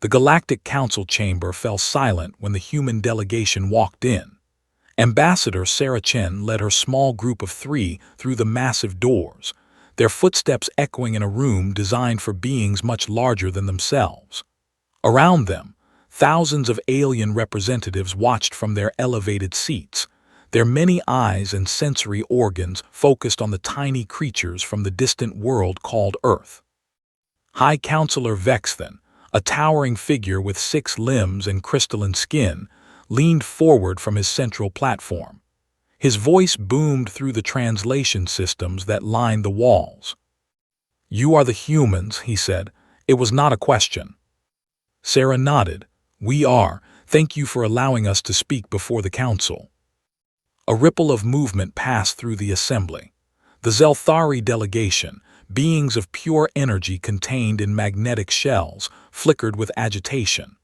The Galactic Council chamber fell silent when the human delegation walked in. Ambassador Sarah Chen led her small group of 3 through the massive doors, their footsteps echoing in a room designed for beings much larger than themselves. Around them, thousands of alien representatives watched from their elevated seats, their many eyes and sensory organs focused on the tiny creatures from the distant world called Earth. High Counselor Vexthan, a towering figure with 6 limbs and crystalline skin, leaned forward from his central platform. His voice boomed through the translation systems that lined the walls. "You are the humans," he said. "It was not a question." Sarah nodded. "We are. Thank you for allowing us to speak before the council." A ripple of movement passed through the assembly. The Zelthari delegation, beings of pure energy contained in magnetic shells, flickered with agitation.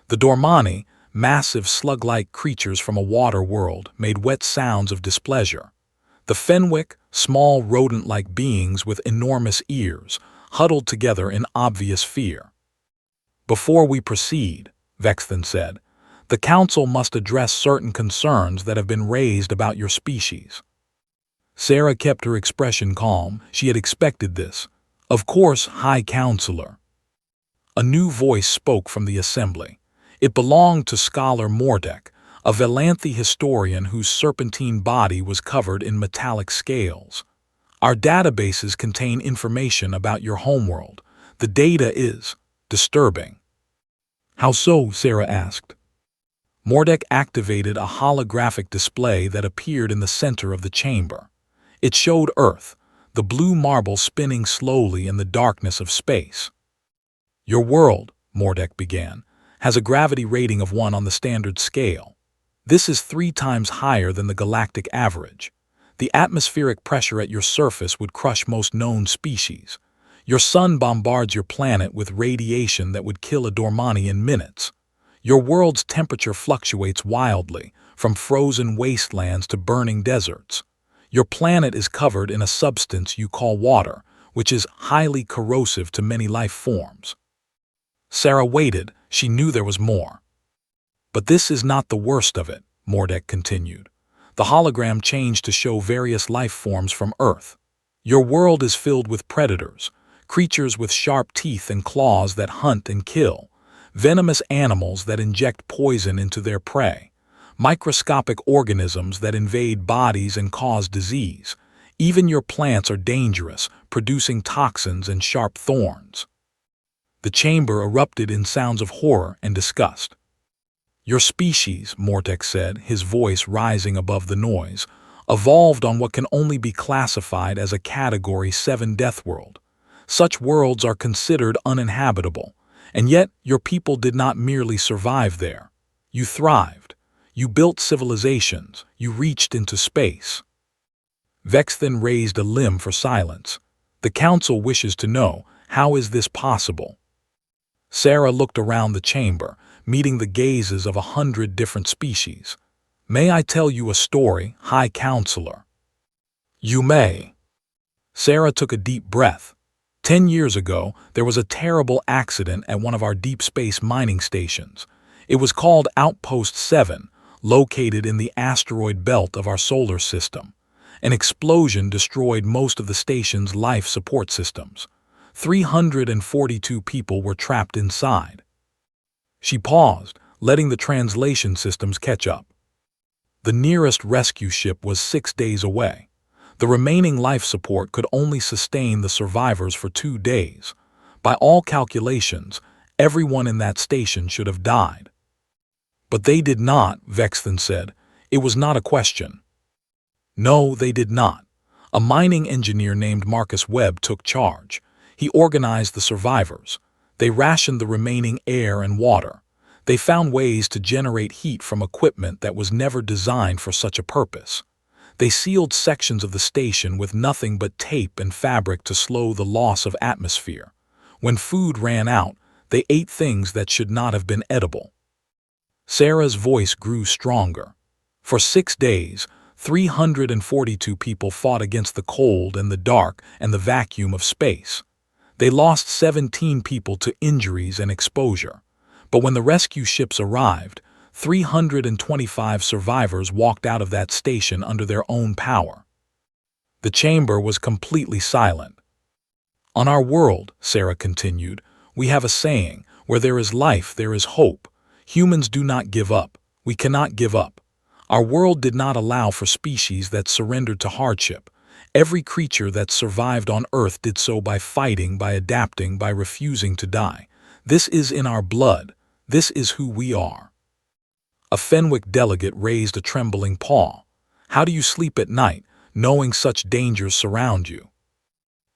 The Dormani, massive slug-like creatures from a water world, made wet sounds of displeasure. The Fenwick, small rodent-like beings with enormous ears, huddled together in obvious fear. "Before we proceed," Vexthan said, "the Council must address certain concerns that have been raised about your species." Sarah kept her expression calm. She had expected this. "Of course, High Counselor." A new voice spoke from the assembly. It belonged to Scholar Mordek, a Velanthi historian whose serpentine body was covered in metallic scales. "Our databases contain information about your homeworld. The data is disturbing." "How so?" Sarah asked. Mordek activated a holographic display that appeared in the center of the chamber. It showed Earth, the blue marble spinning slowly in the darkness of space. "Your world," Mordek began, "has a gravity rating of 1 on the standard scale. This is 3 times higher than the galactic average. The atmospheric pressure at your surface would crush most known species. Your sun bombards your planet with radiation that would kill a Dormani in minutes. Your world's temperature fluctuates wildly, from frozen wastelands to burning deserts. Your planet is covered in a substance you call water, which is highly corrosive to many life forms." Sarah waited. She knew there was more. "But this is not the worst of it," Mordek continued. The hologram changed to show various life forms from Earth. "Your world is filled with predators, creatures with sharp teeth and claws that hunt and kill, venomous animals that inject poison into their prey, microscopic organisms that invade bodies and cause disease. Even your plants are dangerous, producing toxins and sharp thorns." The chamber erupted in sounds of horror and disgust. "Your species," Mordek said, his voice rising above the noise, "evolved on what can only be classified as a Category 7 Deathworld. Such worlds are considered uninhabitable, and yet your people did not merely survive there. You thrived. You built civilizations. You reached into space." Vexthan raised a limb for silence. "The Council wishes to know, how is this possible?" Sarah looked around the chamber, meeting the gazes of 100 different species. "May I tell you a story, High Counselor?" "You may." Sarah took a deep breath. 10 years ago, there was a terrible accident at one of our deep space mining stations. It was called Outpost 7, located in the asteroid belt of our solar system. An explosion destroyed most of the station's life support systems. 342 people were trapped inside. She paused, letting the translation systems catch up. The nearest rescue ship was 6 days away. The remaining life support could only sustain the survivors for 2 days. By all calculations, everyone in that station should have died. "But they did not," Vexthan said. "It was not a question." "No, they did not. A mining engineer named Marcus Webb took charge. He organized the survivors. They rationed the remaining air and water. They found ways to generate heat from equipment that was never designed for such a purpose. They sealed sections of the station with nothing but tape and fabric to slow the loss of atmosphere. When food ran out, they ate things that should not have been edible." Sarah's voice grew stronger. "For 6 days, 342 people fought against the cold and the dark and the vacuum of space. They lost 17 people to injuries and exposure. But when the rescue ships arrived, 325 survivors walked out of that station under their own power. The chamber was completely silent. On our world, Sarah continued, we have a saying, where there is life, there is hope. Humans do not give up. We cannot give up. Our world did not allow for species that surrendered to hardship. Every creature that survived on Earth did so by fighting, by adapting, by refusing to die. This is in our blood. This is who we are. A Fenwick delegate raised a trembling paw. How do you sleep at night, knowing such dangers surround you?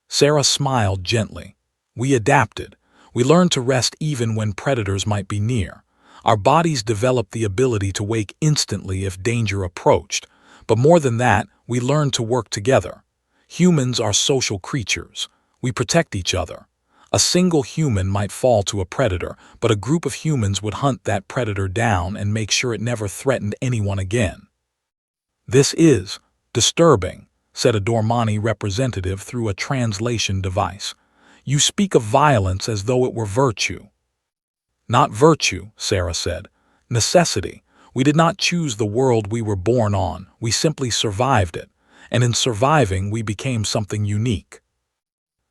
Sarah smiled gently. We adapted. We learned to rest even when predators might be near. Our bodies developed the ability to wake instantly if danger approached. But more than that, we learned to work together. Humans are social creatures. We protect each other. A single human might fall to a predator, but a group of humans would hunt that predator down and make sure it never threatened anyone again. This is disturbing, said a Dormani representative through a translation device. You speak of violence as though it were virtue. Not virtue, Sarah said. Necessity. We did not choose the world we were born on, we simply survived it. And in surviving, we became something unique.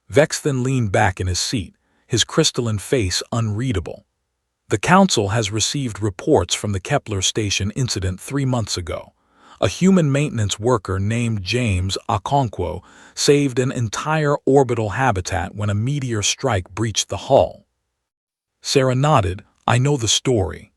Vex then leaned back in his seat, his crystalline face unreadable. The Council has received reports from the Kepler station incident 3 months ago. A human maintenance worker named James Okonkwo saved an entire orbital habitat when a meteor strike breached the hull. Sarah nodded. I know the story.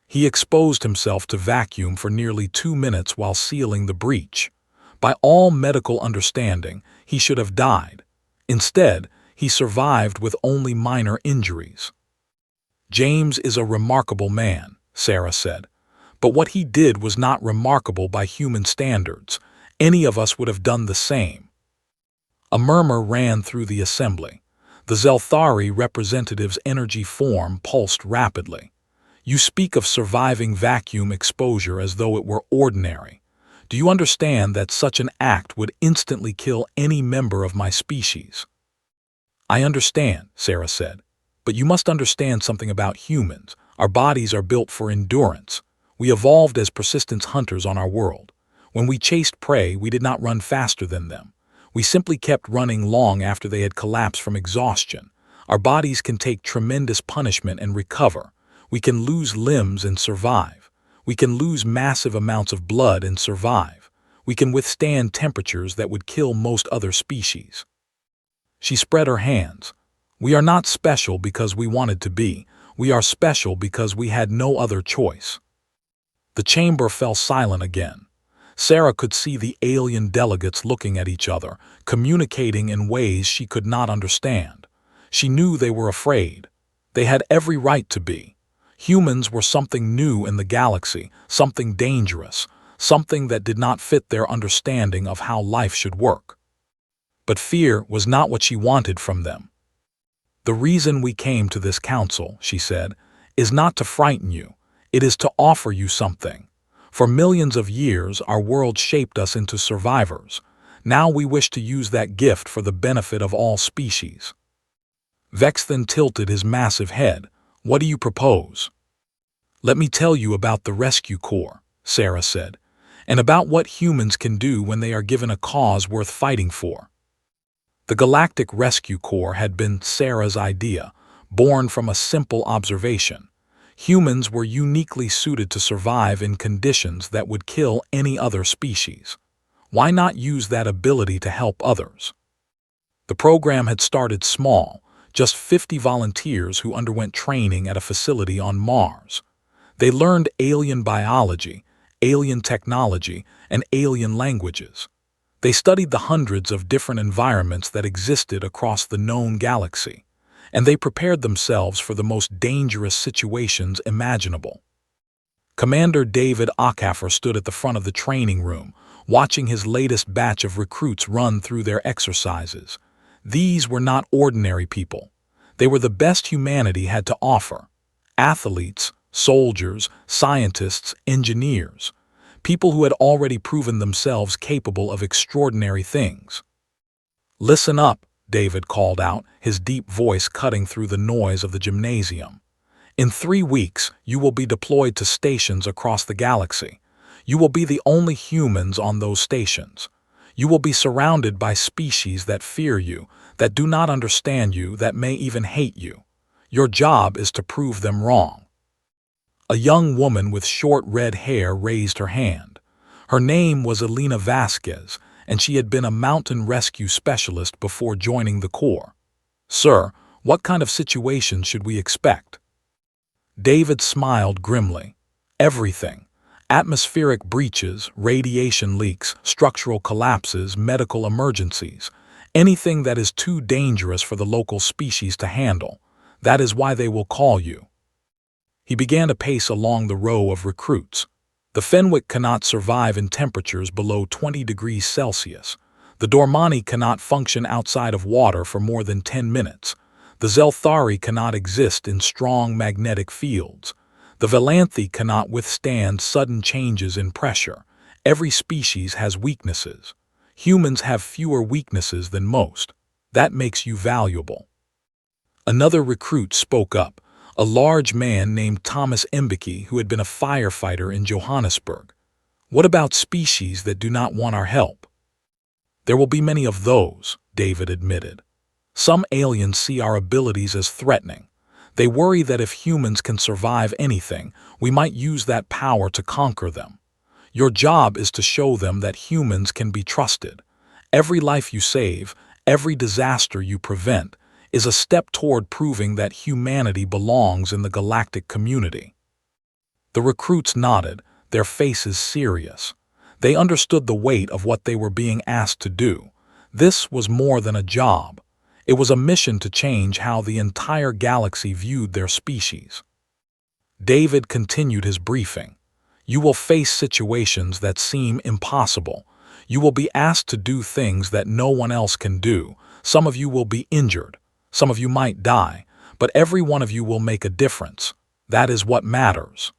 He exposed himself to vacuum for nearly 2 minutes while sealing the breach. By all medical understanding, he should have died. Instead, he survived with only minor injuries. James is a remarkable man, Sarah said. But what he did was not remarkable by human standards. Any of us would have done the same. A murmur ran through the assembly. The Zelthari representative's energy form pulsed rapidly. You speak of surviving vacuum exposure as though it were ordinary. Do you understand that such an act would instantly kill any member of my species? I understand, Sarah said. But you must understand something about humans. Our bodies are built for endurance. We evolved as persistence hunters on our world. When we chased prey, we did not run faster than them. We simply kept running long after they had collapsed from exhaustion. Our bodies can take tremendous punishment and recover. We can lose limbs and survive. We can lose massive amounts of blood and survive. We can withstand temperatures that would kill most other species. She spread her hands. We are not special because we wanted to be. We are special because we had no other choice. The chamber fell silent again. Sarah could see the alien delegates looking at each other, communicating in ways she could not understand. She knew they were afraid. They had every right to be. Humans were something new in the galaxy, something dangerous, something that did not fit their understanding of how life should work. But fear was not what she wanted from them. The reason we came to this council, she said, is not to frighten you. It is to offer you something. For millions of years, our world shaped us into survivors. Now we wish to use that gift for the benefit of all species. Vex then tilted his massive head. What do you propose? Let me tell you about the Rescue Corps, Sarah said, and about what humans can do when they are given a cause worth fighting for. The Galactic Rescue Corps had been Sarah's idea, born from a simple observation. Humans were uniquely suited to survive in conditions that would kill any other species. Why not use that ability to help others? The program had started small, just 50 volunteers who underwent training at a facility on Mars. They learned alien biology, alien technology, and alien languages. They studied the hundreds of different environments that existed across the known galaxy, and they prepared themselves for the most dangerous situations imaginable. Commander David Ockhaffer stood at the front of the training room, watching his latest batch of recruits run through their exercises. These were not ordinary people. They were the best humanity had to offer. Athletes, soldiers, scientists, engineers. People who had already proven themselves capable of extraordinary things. Listen up, David called out, his deep voice cutting through the noise of the gymnasium. In 3 weeks, you will be deployed to stations across the galaxy. You will be the only humans on those stations. You will be surrounded by species that fear you, that do not understand you, that may even hate you. Your job is to prove them wrong. A young woman with short red hair raised her hand. Her name was Elena Vasquez, and she had been a mountain rescue specialist before joining the Corps. "Sir, what kind of situation should we expect?" David smiled grimly. "Everything. Atmospheric breaches, radiation leaks, structural collapses, medical emergencies. Anything that is too dangerous for the local species to handle. That is why they will call you." He began to pace along the row of recruits. The Fenwick cannot survive in temperatures below 20 degrees Celsius. The Dormani cannot function outside of water for more than 10 minutes. The Zelthari cannot exist in strong magnetic fields. The Velanthi cannot withstand sudden changes in pressure. Every species has weaknesses. Humans have fewer weaknesses than most. That makes you valuable. Another recruit spoke up, a large man named Thomas Mbeki who had been a firefighter in Johannesburg. "What about species that do not want our help?" "There will be many of those," David admitted. "Some aliens see our abilities as threatening. They worry that if humans can survive anything, we might use that power to conquer them. Your job is to show them that humans can be trusted. Every life you save, every disaster you prevent, is a step toward proving that humanity belongs in the galactic community." The recruits nodded, their faces serious. They understood the weight of what they were being asked to do. This was more than a job. It was a mission to change how the entire galaxy viewed their species. David continued his briefing. "You will face situations that seem impossible. You will be asked to do things that no one else can do. Some of you will be injured. Some of you might die, but every one of you will make a difference. That is what matters."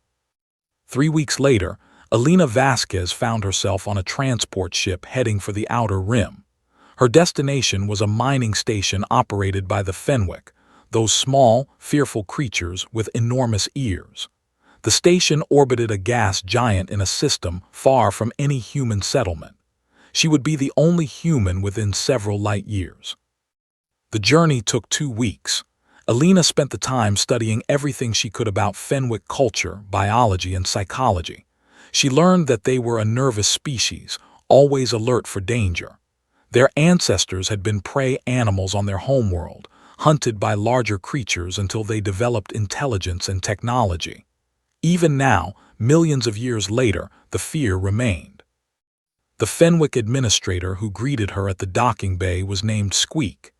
3 weeks later, Elena Vasquez found herself on a transport ship heading for the Outer Rim. Her destination was a mining station operated by the Fenwick, those small, fearful creatures with enormous ears. The station orbited a gas giant in a system far from any human settlement. She would be the only human within several light years. The journey took 2 weeks. Elena spent the time studying everything she could about Fenwick culture, biology, and psychology. She learned that they were a nervous species, always alert for danger. Their ancestors had been prey animals on their homeworld, hunted by larger creatures until they developed intelligence and technology. Even now, millions of years later, the fear remained. The Fenwick administrator who greeted her at the docking bay was named Squeak.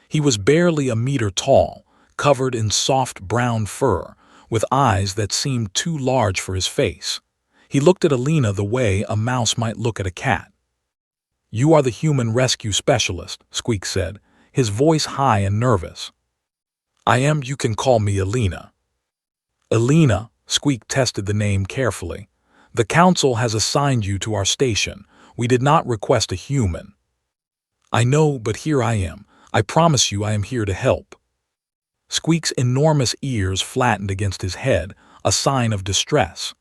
He was barely a meter tall, covered in soft brown fur, with eyes that seemed too large for his face. He looked at Elena the way a mouse might look at a cat. "You are the human rescue specialist," Squeak said, his voice high and nervous. "I am. You can call me Elena." "Elena," Squeak tested the name carefully. "The council has assigned you to our station. We did not request a human." "I know, but here I am. I promise you I am here to help." Squeak's enormous ears flattened against his head, a sign of distress.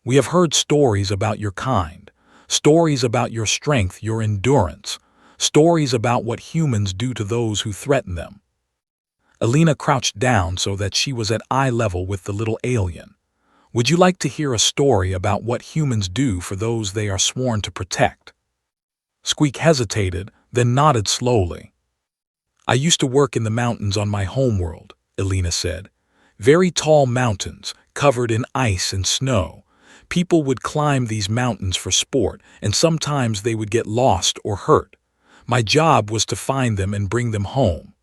"We have heard stories about your kind, stories about your strength, your endurance, stories about what humans do to those who threaten them." Elena crouched down so that she was at eye level with the little alien. "Would you like to hear a story about what humans do for those they are sworn to protect?" Squeak hesitated, then nodded slowly. "I used to work in the mountains on my homeworld," Elena said. "Very tall mountains, covered in ice and snow. People would climb these mountains for sport, and sometimes they would get lost or hurt. My job was to find them and bring them home."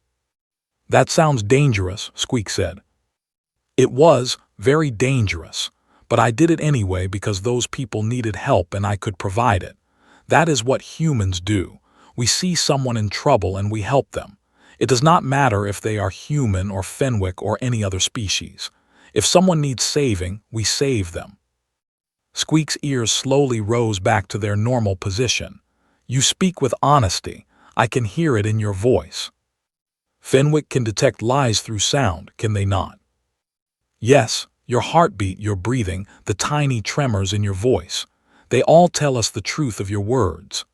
"That sounds dangerous," Squeak said. "It was very dangerous, but I did it anyway because those people needed help and I could provide it. That is what humans do. We see someone in trouble and we help them. It does not matter if they are human or Fenwick or any other species. If someone needs saving, we save them." Squeak's ears slowly rose back to their normal position. "You speak with honesty. I can hear it in your voice. Fenwick can detect lies through sound, can they not?" Yes, your heartbeat, your breathing, the tiny tremors in your voice. They all tell us the truth of your words.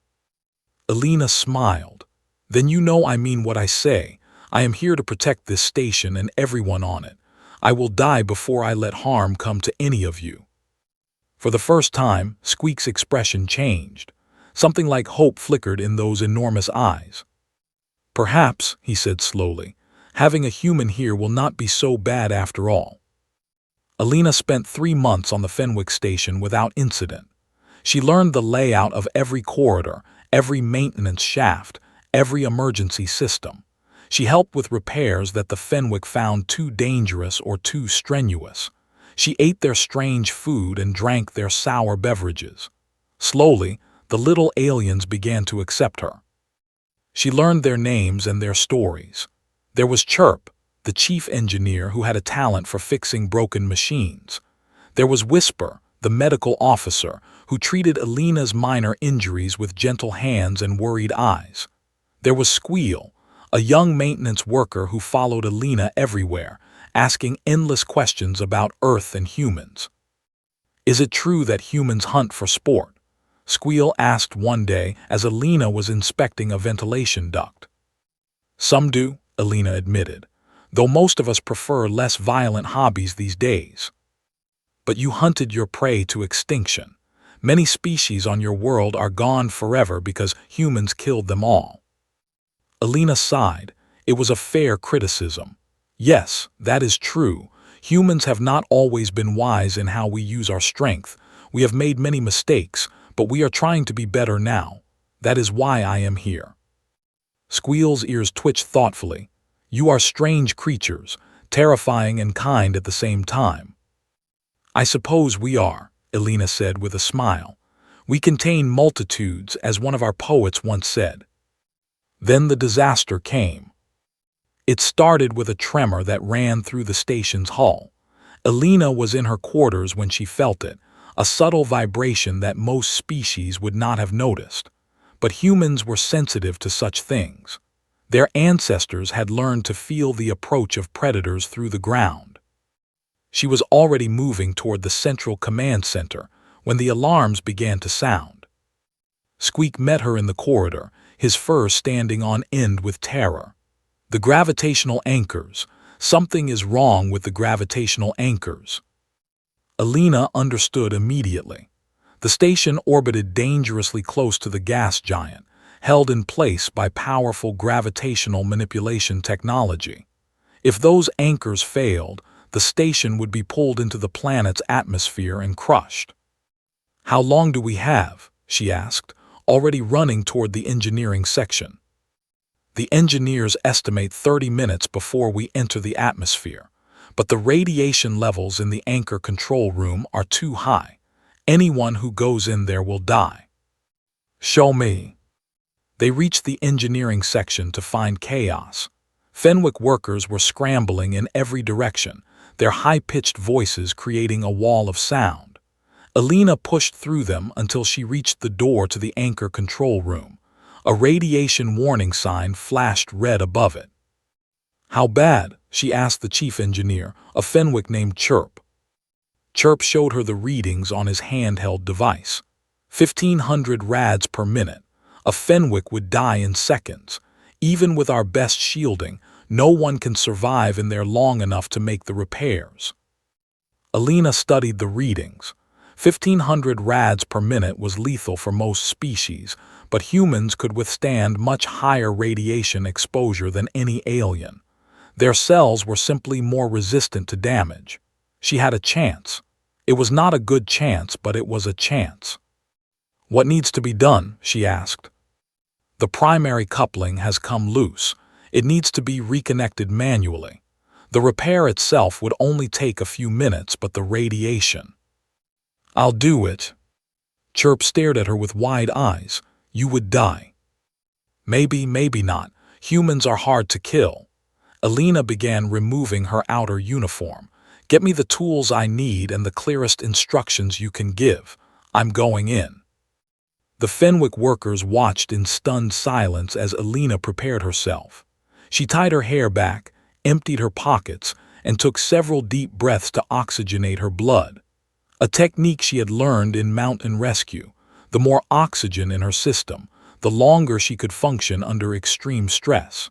Alina smiled. Then you know I mean what I say. I am here to protect this station and everyone on it. I will die before I let harm come to any of you. For the first time, Squeak's expression changed. Something like hope flickered in those enormous eyes. Perhaps, he said slowly, having a human here will not be so bad after all. Alina spent 3 months on the Fenwick station without incident. She learned the layout of every corridor, every maintenance shaft, every emergency system. She helped with repairs that the Fenwick found too dangerous or too strenuous. She ate their strange food and drank their sour beverages. Slowly, the little aliens began to accept her. She learned their names and their stories. There was Chirp, the chief engineer who had a talent for fixing broken machines. There was Whisper, the medical officer, who treated Alina's minor injuries with gentle hands and worried eyes. There was Squeal, a young maintenance worker who followed Alina everywhere, asking endless questions about Earth and humans. Is it true that humans hunt for sport? Squeal asked one day as Alina was inspecting a ventilation duct. Some do, Alina admitted, though most of us prefer less violent hobbies these days. But you hunted your prey to extinction. Many species on your world are gone forever because humans killed them all. Alina sighed. It was a fair criticism. Yes, that is true. Humans have not always been wise in how we use our strength. We have made many mistakes, but we are trying to be better now. That is why I am here. Squeal's ears twitched thoughtfully. You are strange creatures, terrifying and kind at the same time. I suppose we are, Alina said with a smile. We contain multitudes, as one of our poets once said. Then the disaster came. It started with a tremor that ran through the station's hull. Alina was in her quarters when she felt it, a subtle vibration that most species would not have noticed. But humans were sensitive to such things. Their ancestors had learned to feel the approach of predators through the ground. She was already moving toward the central command center when the alarms began to sound. Squeak met her in the corridor, his fur standing on end with terror. The gravitational anchors. Something is wrong with the gravitational anchors. Alina understood immediately. The station orbited dangerously close to the gas giant, held in place by powerful gravitational manipulation technology. If those anchors failed, the station would be pulled into the planet's atmosphere and crushed. How long do we have? She asked, already running toward the engineering section. The engineers estimate 30 minutes before we enter the atmosphere, but the radiation levels in the anchor control room are too high. Anyone who goes in there will die. Show me. They reached the engineering section to find chaos. Fenwick workers were scrambling in every direction, their high-pitched voices creating a wall of sound. Alina pushed through them until she reached the door to the anchor control room. A radiation warning sign flashed red above it. How bad? She asked the chief engineer, a Fenwick named Chirp. Chirp showed her the readings on his handheld device. 1,500 rads per minute. A Fenwick would die in seconds. Even with our best shielding, no one can survive in there long enough to make the repairs. Alina studied the readings. 1,500 rads per minute was lethal for most species, but humans could withstand much higher radiation exposure than any alien. Their cells were simply more resistant to damage. She had a chance. It was not a good chance, but it was a chance. What needs to be done? She asked. The primary coupling has come loose. It needs to be reconnected manually. The repair itself would only take a few minutes, but the radiation. I'll do it. Chirp stared at her with wide eyes. You would die. Maybe, maybe not. Humans are hard to kill. Alina began removing her outer uniform. Get me the tools I need and the clearest instructions you can give. I'm going in. The Fenwick workers watched in stunned silence as Alina prepared herself. She tied her hair back, emptied her pockets, and took several deep breaths to oxygenate her blood, a technique she had learned in mountain rescue. The more oxygen in her system, the longer she could function under extreme stress.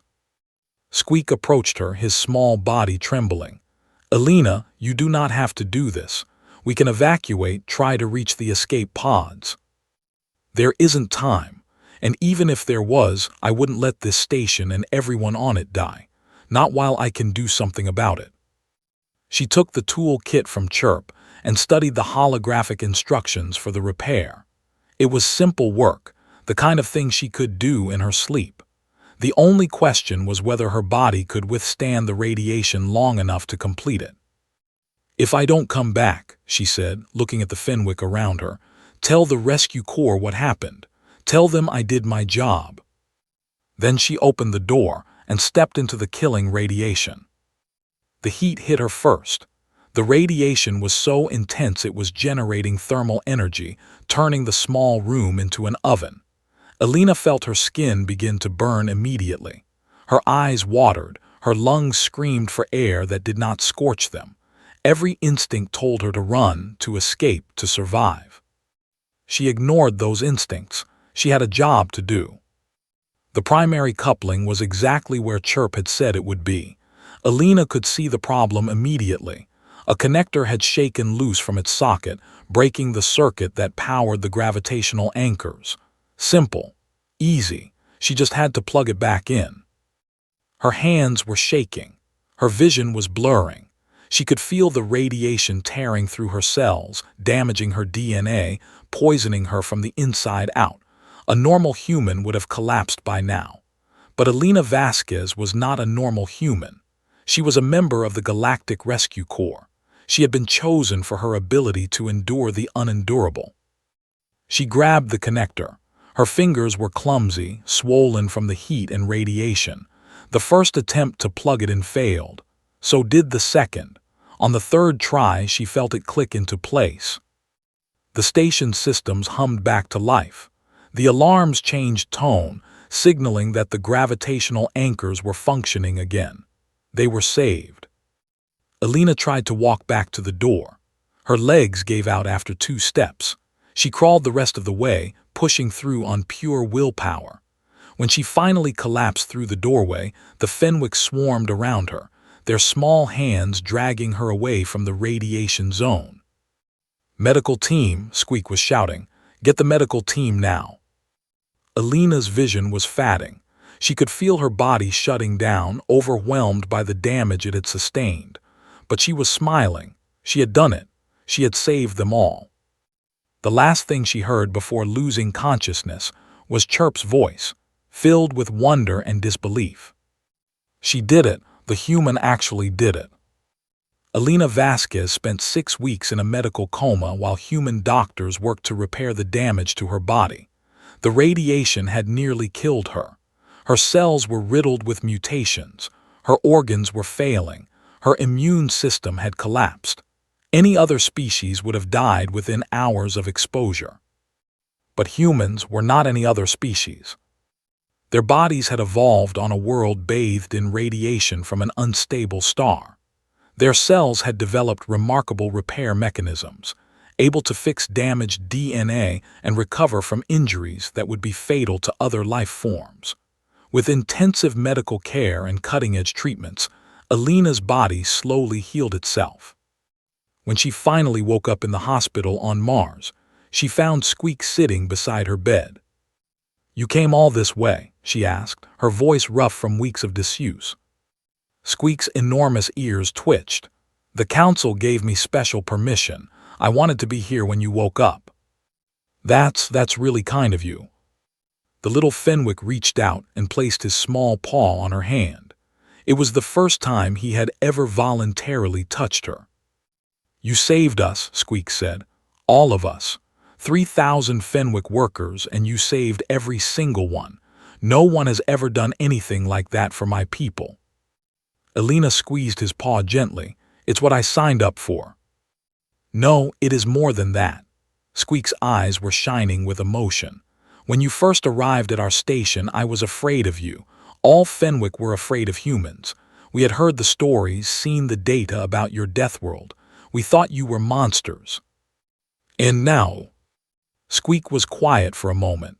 Squeak approached her, his small body trembling. "Alina, you do not have to do this. We can evacuate, try to reach the escape pods." "There isn't time. And even if there was, I wouldn't let this station and everyone on it die. Not while I can do something about it." She took the tool kit from Chirp and studied the holographic instructions for the repair. It was simple work, the kind of thing she could do in her sleep. The only question was whether her body could withstand the radiation long enough to complete it. "If I don't come back," she said, looking at the Fenwick around her, "tell the rescue corps what happened. Tell them I did my job." Then she opened the door and stepped into the killing radiation. The heat hit her first. The radiation was so intense it was generating thermal energy, turning the small room into an oven. Alina felt her skin begin to burn immediately. Her eyes watered, her lungs screamed for air that did not scorch them. Every instinct told her to run, to escape, to survive. She ignored those instincts. She had a job to do. The primary coupling was exactly where Chirp had said it would be. Alina could see the problem immediately. A connector had shaken loose from its socket, breaking the circuit that powered the gravitational anchors. Simple. Easy. She just had to plug it back in. Her hands were shaking. Her vision was blurring. She could feel the radiation tearing through her cells, damaging her DNA, poisoning her from the inside out. A normal human would have collapsed by now. But Alina Vasquez was not a normal human. She was a member of the Galactic Rescue Corps. She had been chosen for her ability to endure the unendurable. She grabbed the connector. Her fingers were clumsy, swollen from the heat and radiation. The first attempt to plug it in failed. So did the second. On the third try, she felt it click into place. The station's systems hummed back to life. The alarms changed tone, signaling that the gravitational anchors were functioning again. They were saved. Alina tried to walk back to the door. Her legs gave out after 2 steps. She crawled the rest of the way, pushing through on pure willpower. When she finally collapsed through the doorway, the Fenwick swarmed around her, their small hands dragging her away from the radiation zone. "Medical team," Squeak was shouting. "Get the medical team now." Alina's vision was fading. She could feel her body shutting down, overwhelmed by the damage it had sustained. But she was smiling. She had done it. She had saved them all. The last thing she heard before losing consciousness was Chirp's voice, filled with wonder and disbelief. She did it. The human actually did it. Alina Vasquez spent 6 weeks in a medical coma while human doctors worked to repair the damage to her body. The radiation had nearly killed her. Her cells were riddled with mutations. Her organs were failing. Her immune system had collapsed. Any other species would have died within hours of exposure. But humans were not any other species. Their bodies had evolved on a world bathed in radiation from an unstable star. Their cells had developed remarkable repair mechanisms, able to fix damaged DNA and recover from injuries that would be fatal to other life forms. With intensive medical care and cutting-edge treatments, Alina's body slowly healed itself. When she finally woke up in the hospital on Mars, she found Squeak sitting beside her bed. "You came all this way?" she asked, her voice rough from weeks of disuse. Squeak's enormous ears twitched. "The council gave me special permission. I wanted to be here when you woke up." That's really kind of you." The little Fenwick reached out and placed his small paw on her hand. It was the first time he had ever voluntarily touched her. "You saved us," Squeak said. "All of us. 3,000 Fenwick workers, and you saved every single one. No one has ever done anything like that for my people." Alina squeezed his paw gently. "It's what I signed up for." "No, it is more than that." Squeak's eyes were shining with emotion. "When you first arrived at our station, I was afraid of you. All Fenwick were afraid of humans. We had heard the stories, seen the data about your Deathworld. We thought you were monsters. And now, Squeak was quiet for a moment.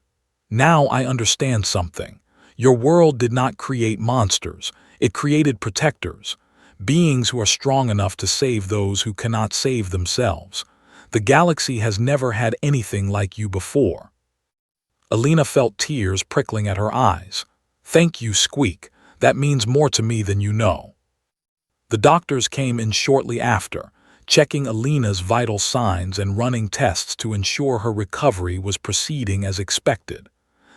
Now I understand something. Your world did not create monsters. It created protectors, beings who are strong enough to save those who cannot save themselves. The galaxy has never had anything like you before. Alina felt tears prickling at her eyes. Thank you, Squeak. That means more to me than you know. The doctors came in shortly after, checking Alina's vital signs and running tests to ensure her recovery was proceeding as expected.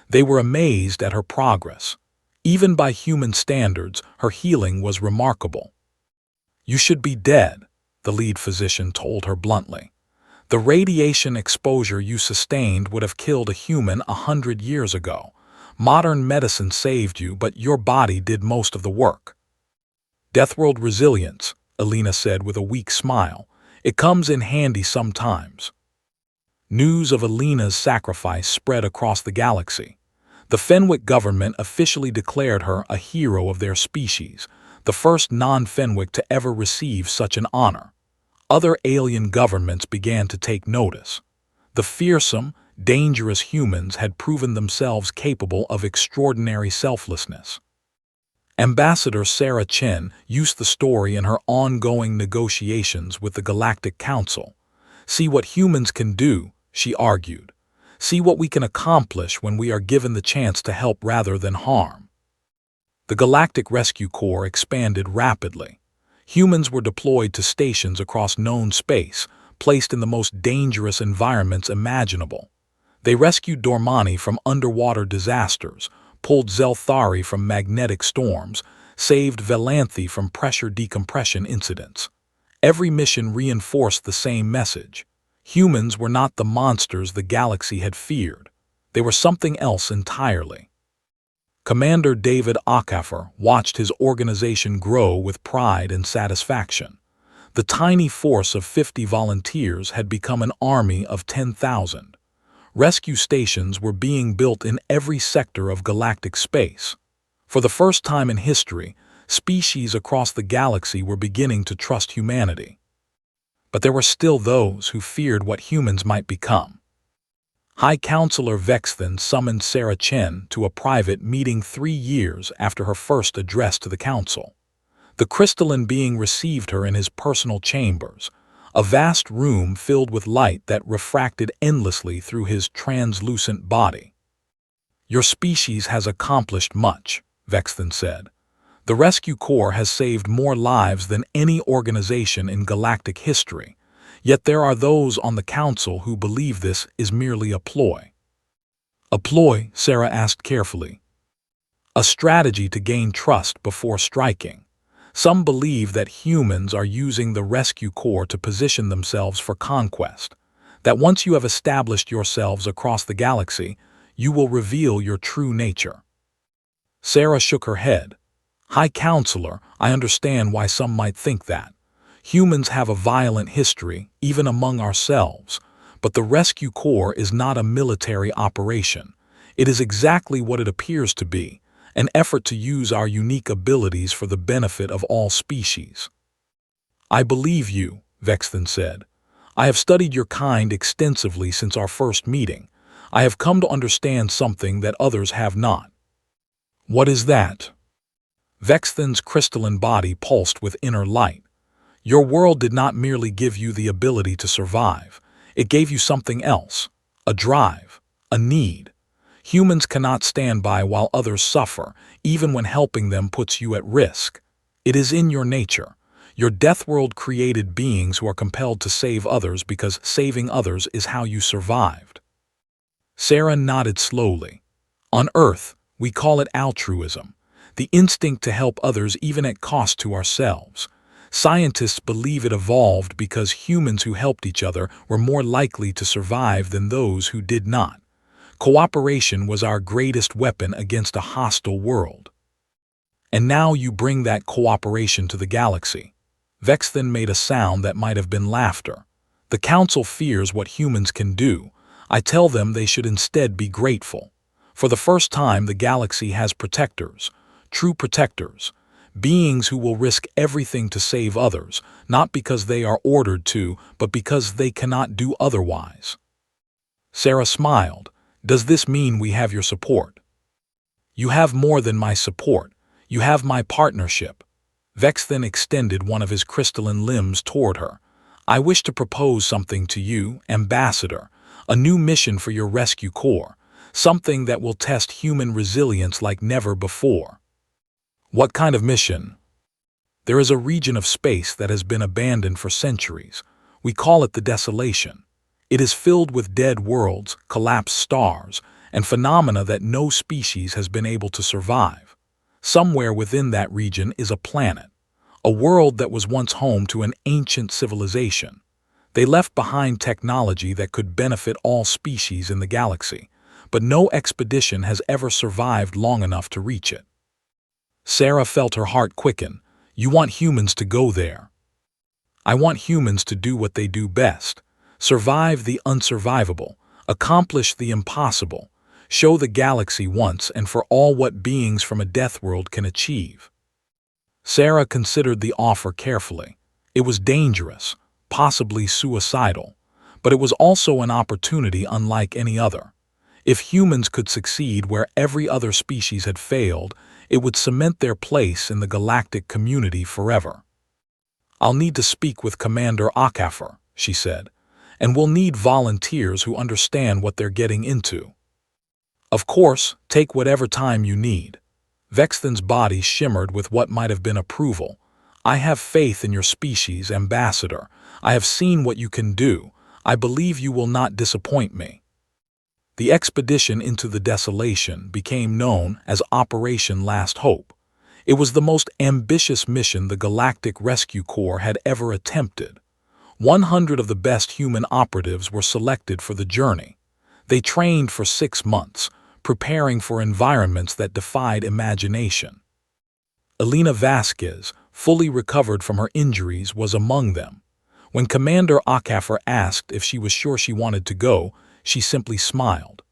They were amazed at her progress. Even by human standards, her healing was remarkable. You should be dead, the lead physician told her bluntly. The radiation exposure you sustained would have killed a human 100 years ago. Modern medicine saved you, but your body did most of the work. Deathworld resilience, Alina said with a weak smile. It comes in handy sometimes. News of Alina's sacrifice spread across the galaxy. The Fenwick government officially declared her a hero of their species, the first non-Fenwick to ever receive such an honor. Other alien governments began to take notice. The fearsome, dangerous humans had proven themselves capable of extraordinary selflessness. Ambassador Sarah Chen used the story in her ongoing negotiations with the Galactic Council. See what humans can do, she argued. See what we can accomplish when we are given the chance to help rather than harm. The Galactic Rescue Corps expanded rapidly. Humans were deployed to stations across known space, placed in the most dangerous environments imaginable. They rescued Dormani from underwater disasters, pulled Zelthari from magnetic storms, saved Velanthe from pressure decompression incidents. Every mission reinforced the same message. Humans were not the monsters the galaxy had feared. They were something else entirely. Commander David Okafor watched his organization grow with pride and satisfaction. The tiny force of 50 volunteers had become an army of 10,000. Rescue stations were being built in every sector of galactic space. For the first time in history, species across the galaxy were beginning to trust humanity. But there were still those who feared what humans might become. High Counselor Vexthan summoned Sarah Chen to a private meeting 3 years after her first address to the council. The crystalline being received her in his personal chambers, a vast room filled with light that refracted endlessly through his translucent body. Your species has accomplished much, Vexthan said. The Rescue Corps has saved more lives than any organization in galactic history, yet there are those on the council who believe this is merely a ploy. A ploy, Sarah asked carefully. A strategy to gain trust before striking. Some believe that humans are using the Rescue Corps to position themselves for conquest, that once you have established yourselves across the galaxy, you will reveal your true nature. Sarah shook her head. High Counselor, I understand why some might think that. Humans have a violent history, even among ourselves, but the Rescue Corps is not a military operation. It is exactly what it appears to be, an effort to use our unique abilities for the benefit of all species. I believe you, Vexthan said. I have studied your kind extensively since our first meeting. I have come to understand something that others have not. What is that? Vexthan's crystalline body pulsed with inner light. Your world did not merely give you the ability to survive. It gave you something else, a drive, a need. Humans cannot stand by while others suffer, even when helping them puts you at risk. It is in your nature. Your Deathworld created beings who are compelled to save others because saving others is how you survived. Sarah nodded slowly. On Earth, we call it altruism, the instinct to help others even at cost to ourselves. Scientists believe it evolved because humans who helped each other were more likely to survive than those who did not. Cooperation was our greatest weapon against a hostile world. And now you bring that cooperation to the galaxy. Vexthan made a sound that might have been laughter. The Council fears what humans can do. I tell them they should instead be grateful. For the first time, the galaxy has protectors, true protectors, beings who will risk everything to save others, not because they are ordered to, but because they cannot do otherwise. Sarah smiled. Does this mean we have your support? You have more than my support. You have my partnership. Vex then extended one of his crystalline limbs toward her. I wish to propose something to you, Ambassador, a new mission for your rescue corps, something that will test human resilience like never before. What kind of mission? There is a region of space that has been abandoned for centuries. We call it the Desolation. It is filled with dead worlds, collapsed stars, and phenomena that no species has been able to survive. Somewhere within that region is a planet, a world that was once home to an ancient civilization. They left behind technology that could benefit all species in the galaxy, but no expedition has ever survived long enough to reach it. Sarah felt her heart quicken. You want humans to go there. I want humans to do what they do best. Survive the unsurvivable, accomplish the impossible, show the galaxy once and for all what beings from a Deathworld can achieve. Sarah considered the offer carefully. It was dangerous, possibly suicidal, but it was also an opportunity unlike any other. If humans could succeed where every other species had failed, it would cement their place in the galactic community forever. I'll need to speak with Commander HFY, she said, and we'll need volunteers who understand what they're getting into. Of course, take whatever time you need. Vexthen's body shimmered with what might have been approval. I have faith in your species, Ambassador. I have seen what you can do. I believe you will not disappoint me. The expedition into the Desolation became known as Operation Last Hope. It was the most ambitious mission the Galactic Rescue Corps had ever attempted. 100 of the best human operatives were selected for the journey. They trained for 6 months, preparing for environments that defied imagination. Elena Vasquez, fully recovered from her injuries, was among them. When Commander HFY asked if she was sure she wanted to go, she simply smiled.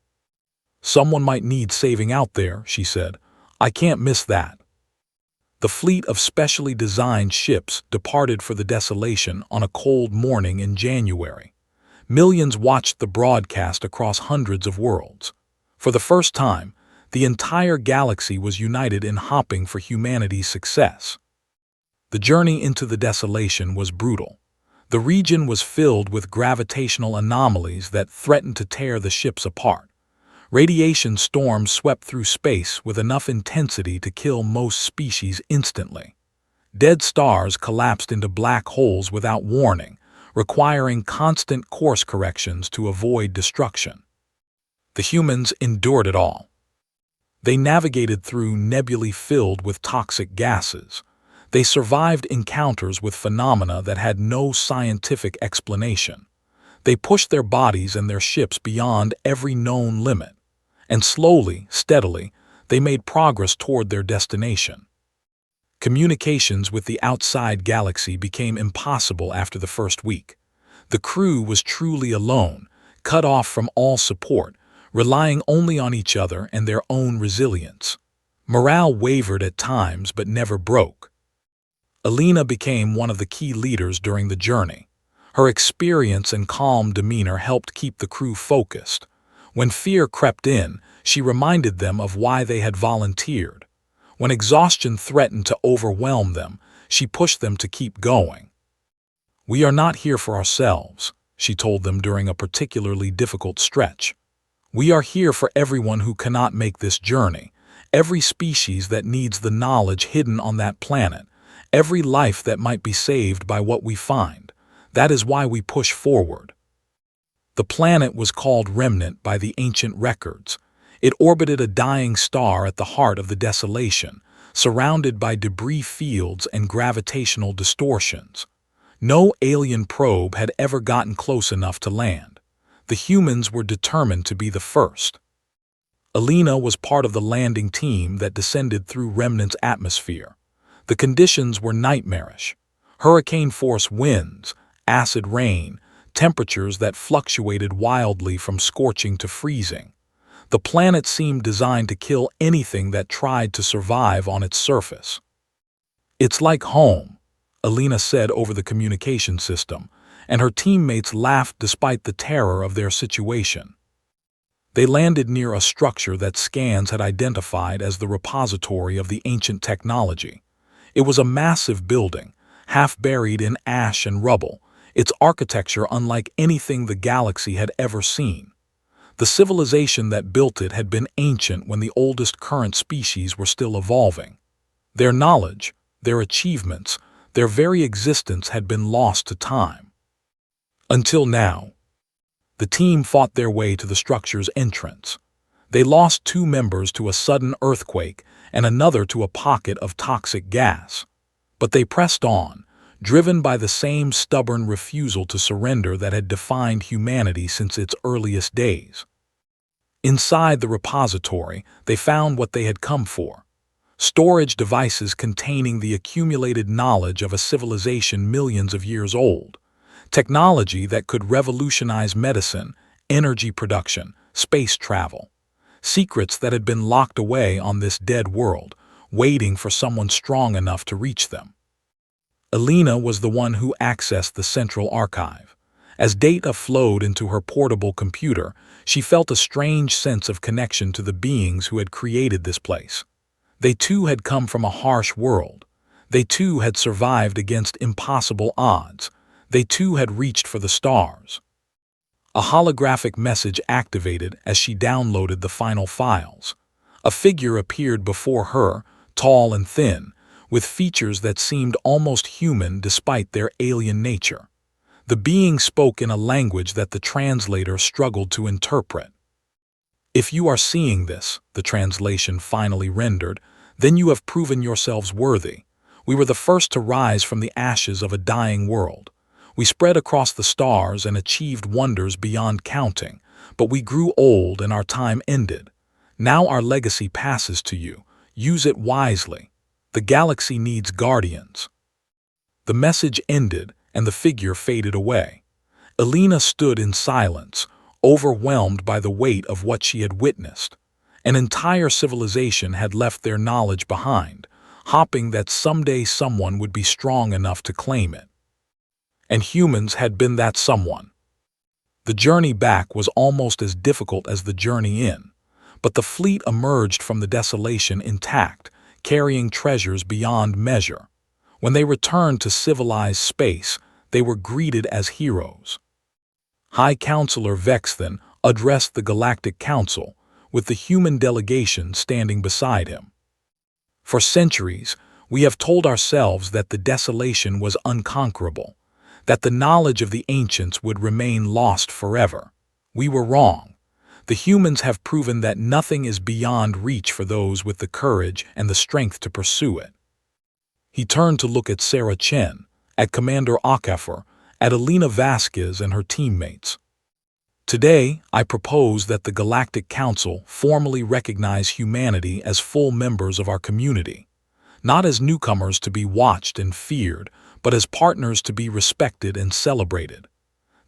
Someone might need saving out there, she said. I can't miss that. The fleet of specially designed ships departed for the Desolation on a cold morning in January. Millions watched the broadcast across hundreds of worlds. For the first time, the entire galaxy was united in hoping for humanity's success. The journey into the Desolation was brutal. The region was filled with gravitational anomalies that threatened to tear the ships apart. Radiation storms swept through space with enough intensity to kill most species instantly. Dead stars collapsed into black holes without warning, requiring constant course corrections to avoid destruction. The humans endured it all. They navigated through nebulae filled with toxic gases. They survived encounters with phenomena that had no scientific explanation. They pushed their bodies and their ships beyond every known limit. And slowly, steadily, they made progress toward their destination. Communications with the outside galaxy became impossible after the first week. The crew was truly alone, cut off from all support, relying only on each other and their own resilience. Morale wavered at times but never broke. Elena became one of the key leaders during the journey. Her experience and calm demeanor helped keep the crew focused. When fear crept in, she reminded them of why they had volunteered. When exhaustion threatened to overwhelm them, she pushed them to keep going. We are not here for ourselves, she told them during a particularly difficult stretch. We are here for everyone who cannot make this journey, every species that needs the knowledge hidden on that planet, every life that might be saved by what we find. That is why we push forward. The planet was called Remnant by the ancient records. It orbited a dying star at the heart of the Desolation, surrounded by debris fields and gravitational distortions. No alien probe had ever gotten close enough to land. The humans were determined to be the first. Elena was part of the landing team that descended through Remnant's atmosphere. The conditions were nightmarish. Hurricane-force winds, acid rain, temperatures that fluctuated wildly from scorching to freezing. The planet seemed designed to kill anything that tried to survive on its surface. "It's like home," Alina said over the communication system, and her teammates laughed despite the terror of their situation. They landed near a structure that scans had identified as the repository of the ancient technology. It was a massive building, half buried in ash and rubble, its architecture unlike anything the galaxy had ever seen. The civilization that built it had been ancient when the oldest current species were still evolving. Their knowledge, their achievements, their very existence had been lost to time. Until now. The team fought their way to the structure's entrance. They lost 2 members to a sudden earthquake and another to a pocket of toxic gas. But they pressed on, driven by the same stubborn refusal to surrender that had defined humanity since its earliest days. Inside the repository, they found what they had come for: storage devices containing the accumulated knowledge of a civilization millions of years old. Technology that could revolutionize medicine, energy production, space travel. Secrets that had been locked away on this dead world, waiting for someone strong enough to reach them. Alina was the one who accessed the central archive. As data flowed into her portable computer, she felt a strange sense of connection to the beings who had created this place. They too had come from a harsh world. They too had survived against impossible odds. They too had reached for the stars. A holographic message activated as she downloaded the final files. A figure appeared before her, tall and thin, with features that seemed almost human despite their alien nature. The being spoke in a language that the translator struggled to interpret. "If you are seeing this," the translation finally rendered, "then you have proven yourselves worthy. We were the first to rise from the ashes of a dying world. We spread across the stars and achieved wonders beyond counting, but we grew old and our time ended. Now our legacy passes to you. Use it wisely. The galaxy needs guardians." The message ended and the figure faded away. Alina stood in silence, overwhelmed by the weight of what she had witnessed. An entire civilization had left their knowledge behind, hoping that someday someone would be strong enough to claim it. And humans had been that someone. The journey back was almost as difficult as the journey in, but the fleet emerged from the desolation intact, carrying treasures beyond measure. When they returned to civilized space, they were greeted as heroes. High Counselor Vexthan addressed the Galactic Council, with the human delegation standing beside him. "For centuries, we have told ourselves that the desolation was unconquerable, that the knowledge of the ancients would remain lost forever. We were wrong. The humans have proven that nothing is beyond reach for those with the courage and the strength to pursue it." He turned to look at Sarah Chen, at Commander Okafor, at Alina Vasquez and her teammates. "Today, I propose that the Galactic Council formally recognize humanity as full members of our community, not as newcomers to be watched and feared, but as partners to be respected and celebrated.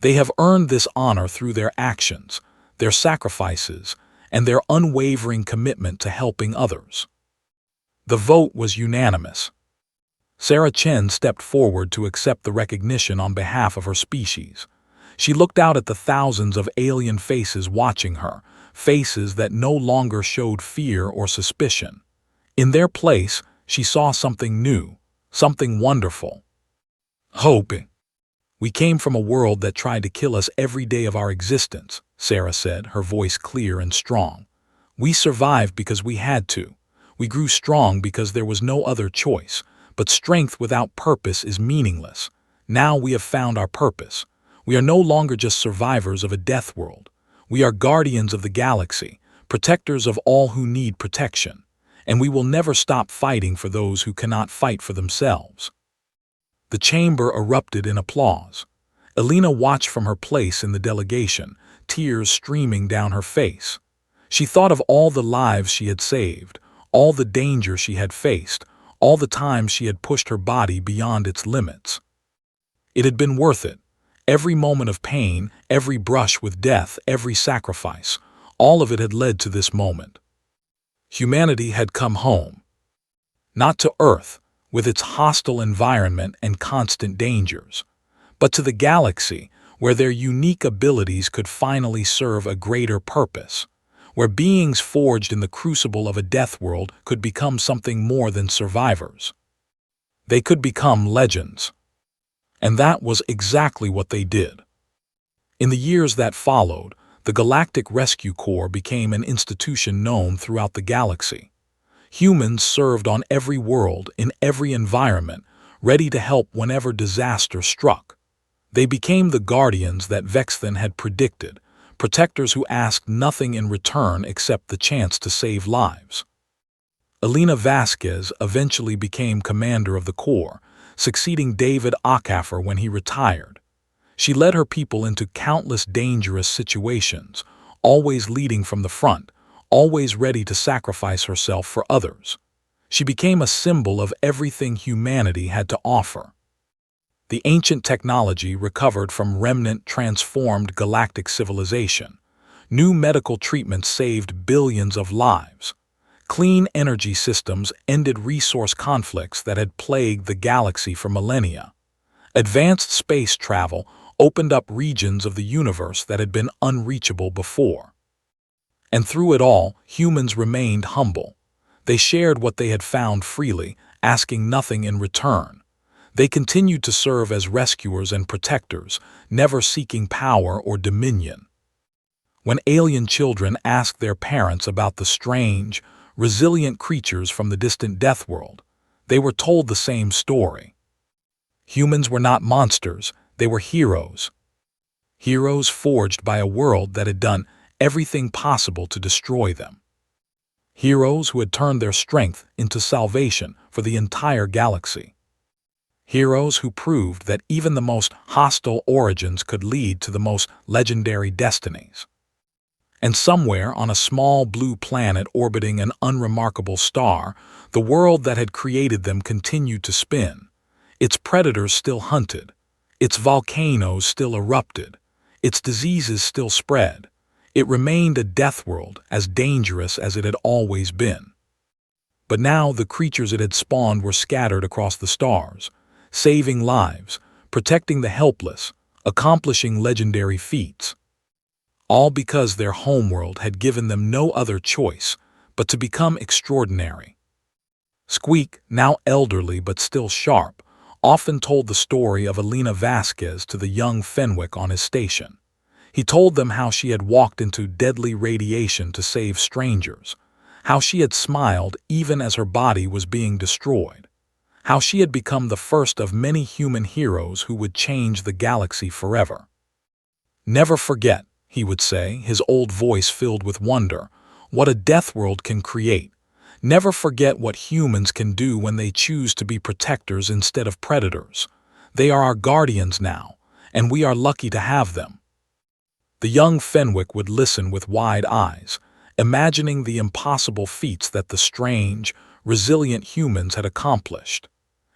They have earned this honor through their actions, their sacrifices, and their unwavering commitment to helping others." The vote was unanimous. Sarah Chen stepped forward to accept the recognition on behalf of her species. She looked out at the thousands of alien faces watching her, faces that no longer showed fear or suspicion. In their place, she saw something new, something wonderful. "Hope. We came from a world that tried to kill us every day of our existence," Sarah said, her voice clear and strong. "We survived because we had to. We grew strong because there was no other choice, but strength without purpose is meaningless. Now we have found our purpose. We are no longer just survivors of a death world. We are guardians of the galaxy, protectors of all who need protection, and we will never stop fighting for those who cannot fight for themselves." The chamber erupted in applause. Alina watched from her place in the delegation, tears streaming down her face. She thought of all the lives she had saved, all the danger she had faced, all the times she had pushed her body beyond its limits. It had been worth it. Every moment of pain, every brush with death, every sacrifice, all of it had led to this moment. Humanity had come home. Not to Earth, with its hostile environment and constant dangers, but to the galaxy, where their unique abilities could finally serve a greater purpose, where beings forged in the crucible of a death world could become something more than survivors. They could become legends. And that was exactly what they did. In the years that followed, the Galactic Rescue Corps became an institution known throughout the galaxy. Humans served on every world, in every environment, ready to help whenever disaster struck. They became the guardians that Vexthan had predicted, protectors who asked nothing in return except the chance to save lives. Elena Vasquez eventually became commander of the Corps, succeeding David Ockafer when he retired. She led her people into countless dangerous situations, always leading from the front, always ready to sacrifice herself for others. She became a symbol of everything humanity had to offer. The ancient technology recovered from remnant transformed galactic civilization. New medical treatments saved billions of lives. Clean energy systems ended resource conflicts that had plagued the galaxy for millennia. Advanced space travel opened up regions of the universe that had been unreachable before. And through it all, humans remained humble. They shared what they had found freely, asking nothing in return. They continued to serve as rescuers and protectors, never seeking power or dominion. When alien children asked their parents about the strange, resilient creatures from the distant Deathworld, they were told the same story. Humans were not monsters, they were heroes. Heroes forged by a world that had done everything possible to destroy them. Heroes who had turned their strength into salvation for the entire galaxy. Heroes who proved that even the most hostile origins could lead to the most legendary destinies. And somewhere on a small blue planet orbiting an unremarkable star, the world that had created them continued to spin. Its predators still hunted, its volcanoes still erupted, its diseases still spread. It remained a death world as dangerous as it had always been. But now the creatures it had spawned were scattered across the stars, saving lives, protecting the helpless, accomplishing legendary feats. All because their homeworld had given them no other choice but to become extraordinary. Squeak, now elderly but still sharp, often told the story of Elena Vasquez to the young Fenwick on his station. He told them how she had walked into deadly radiation to save strangers, how she had smiled even as her body was being destroyed, how she had become the first of many human heroes who would change the galaxy forever. Never forget, he would say, his old voice filled with wonder, what a death world can create. Never forget what humans can do when they choose to be protectors instead of predators. They are our guardians now, and we are lucky to have them. The young Fenwick would listen with wide eyes, imagining the impossible feats that the strange, resilient humans had accomplished.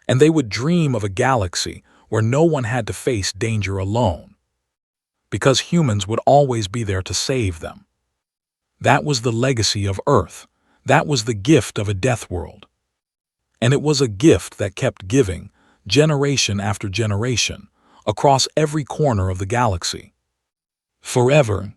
And they would dream of a galaxy where no one had to face danger alone, because humans would always be there to save them. That was the legacy of Earth. That was the gift of a death world. And it was a gift that kept giving, generation after generation, across every corner of the galaxy. Forever,